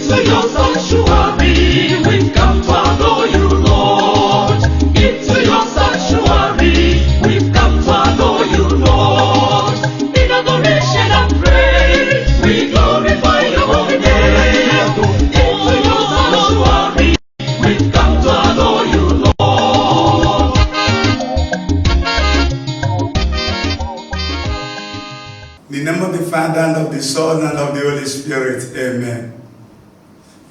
Into your sanctuary, we've come to adore you, Lord. Into your sanctuary, we've come to adore you, Lord. In adoration and praise, we glorify your holy name. Into your sanctuary, we've come to adore you, Lord. In the name of the Father, and of the Son, and of the Holy Spirit. Amen.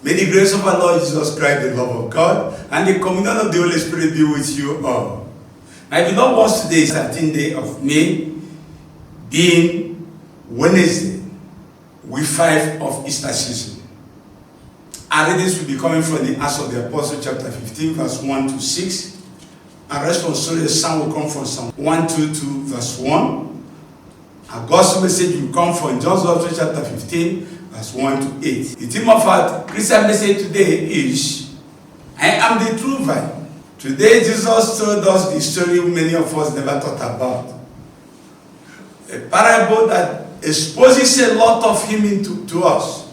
May the grace of our Lord Jesus Christ, the love of God, and the communion of the Holy Spirit be with you all. My beloved ones, today is 13th day of May, being Wednesday, week 5 of Easter season. Our readings will be coming from the Acts of the Apostle, chapter 15, verse 1 to 6. Our responsory psalm will come from Psalm 122, verse 1. Our gospel message will come from John's Gospel, chapter 15, verse 1 to 8. The theme of our Christian message today is, I am the true vine. Today, Jesus told us the story many of us never thought about. A parable that exposes a lot of him to us.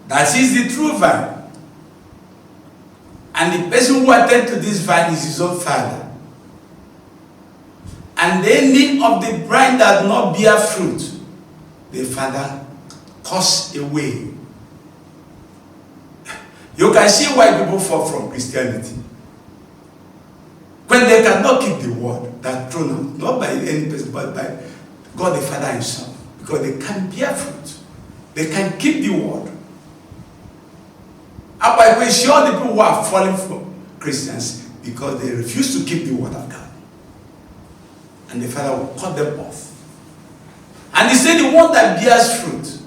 That is the true vine. And the person who attends to this vine is his own father. And any of the branch that not bear fruit, the father cuts away. You can see why people fall from Christianity. When they cannot keep the word that thrown out, not by any person, but by God the Father himself. Because they can't bear fruit. They can keep the word. And by the way, sure the people who are falling from Christians because they refuse to keep the word of God. And the Father will cut them off. And he said, the one that bears fruit,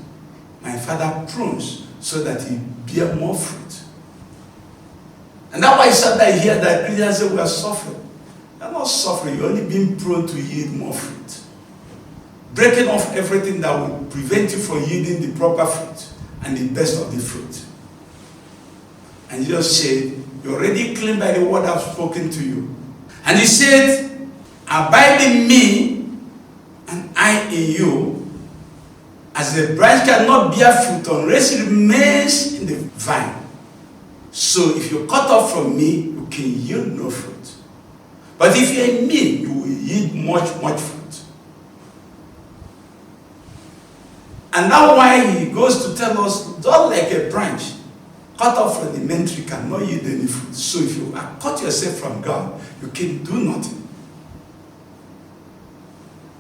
my Father prunes so that he bear more fruit. And that's why sometimes I hear that Christians say we are suffering. You're not suffering, you're only being prone to yield more fruit. Breaking off everything that will prevent you from yielding the proper fruit and the best of the fruit. And Jesus said, you're already clean by the word I've spoken to you. And he said, abide in me, and I in you, as the branch cannot bear fruit unless it remains in the vine. So if you're cut off from me, you can yield no fruit. But if you're in me, you will yield much fruit. And now why he goes to tell us, don't like a branch cut off from the main tree cannot yield any fruit. So if you are cut yourself from God, you can do nothing.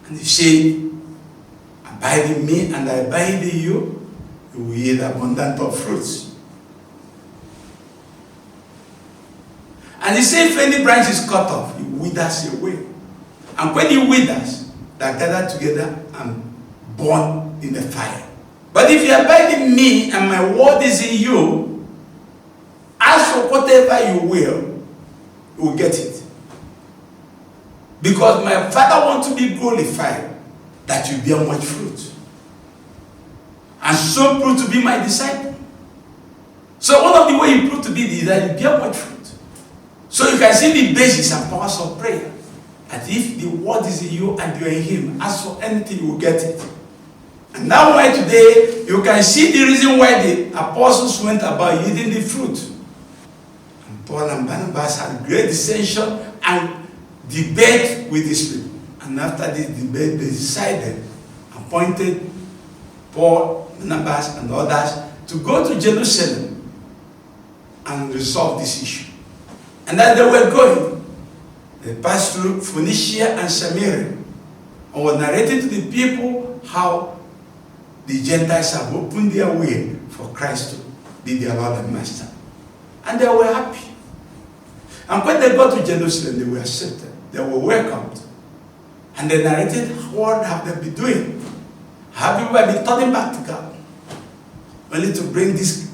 And he said, abide in me and I abide in you, you will yield abundant of fruits. And he said, if any branch is cut off, it withers away. And when it withers, they are gathered together and burned in the fire. But if you abide in me and my word is in you, ask for whatever you will get it. Because my Father wants to be glorified, that you bear much fruit. And so prove to be my disciple. So one of the ways you prove to be is that you bear much fruit. So you can see the basis and powers of prayer. And if the word is in you and you are in him, ask for anything, you will get it. And now why today, you can see the reason why the apostles went about yielding the fruit. And Paul and Barnabas had great dissension and debate with these people. And after this debate, they decided, appointed Paul, Barnabas, and others to go to Jerusalem and resolve this issue. And as they were going, they passed through Phoenicia and Samaria and were narrating to the people how the Gentiles have opened their way for Christ to be their Lord and Master. And they were happy. And when they got to Jerusalem, they were accepted. They were welcomed. And they narrated what have they been doing. How people have been turning back to God. Only to bring this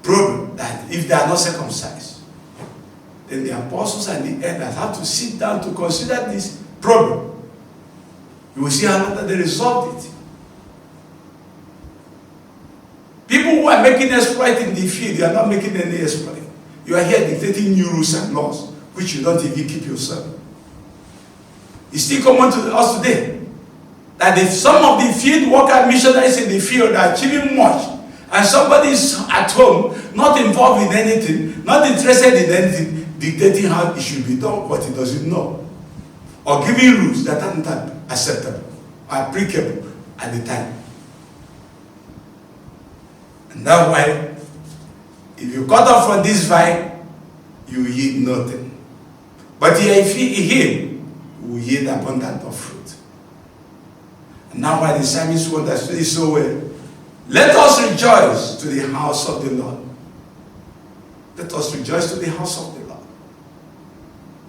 problem that if they are not circumcised, then the apostles and the elders have to sit down to consider this problem. You will see how they resolved it. People who are making exploit in the field, you are not making any exploit. You are here dictating new rules and laws, which you don't even keep yourself. It's still common to us today that if some of the field worker missionaries in the field are achieving much, And somebody is at home, not involved in anything, not interested in anything, dictating how it should be done, but he doesn't know. Or giving rules that are not acceptable, or applicable at the time. And that's why, if you cut off from this vine, you will yield nothing. But if you him, you will yield abundant of fruit. And now why the psalmist understood it so well. Let us rejoice to the house of the Lord. Let us rejoice to the house of the Lord.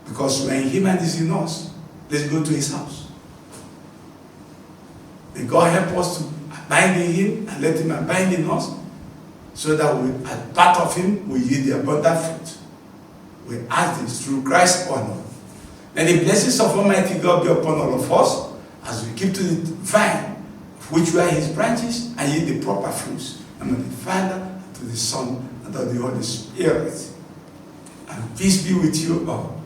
Because when him and is in us, let's go to his house. May God help us to abide in him and let him abide in us, so that we, as part of him, we yield the abundant fruit. We ask this through Christ's honor. May the blessings of Almighty God be upon all of us as we keep to the vine, which we are his branches, and yield the proper fruits. And of the Father, to the Son, and of the Holy Spirit. And peace be with you all.